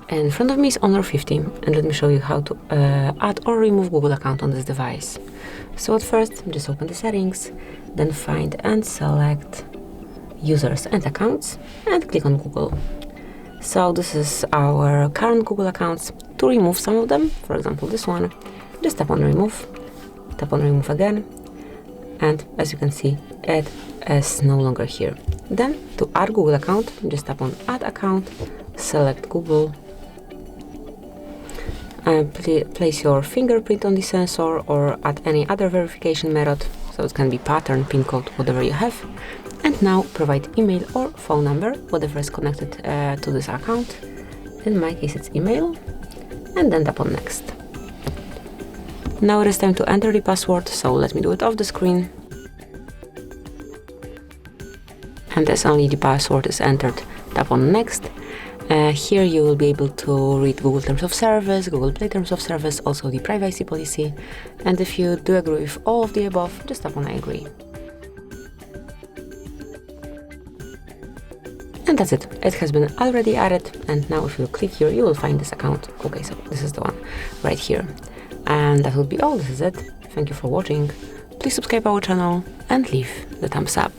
In front of me is Honor 50, and let me show you how to add or remove Google account on this device. So at first, just open the settings, then find and select users and accounts, and click on Google. So this is our current Google accounts. To remove some of them, for example this one, just tap on remove again, and as you can see, it is no longer here. Then to add Google account, just tap on add account, select Google, and place your fingerprint on the sensor or add any other verification method, so it can be pattern, pin code, whatever you have. And now provide email or phone number, whatever is connected to this account. In my case it's email, and then tap on next. Now it is time to enter the password, so let me do it off the screen. And as only the password is entered, tap on next. Here you will be able to read Google Terms of Service, Google Play Terms of Service, also the privacy policy. And if you do agree with all of the above, just tap on I agree. And that's it. It has been already added, and now if you click here, you will find this account. Okay, so this is the one right here. And that will be all. This is it. Thank you for watching. Please subscribe our channel and leave the thumbs up.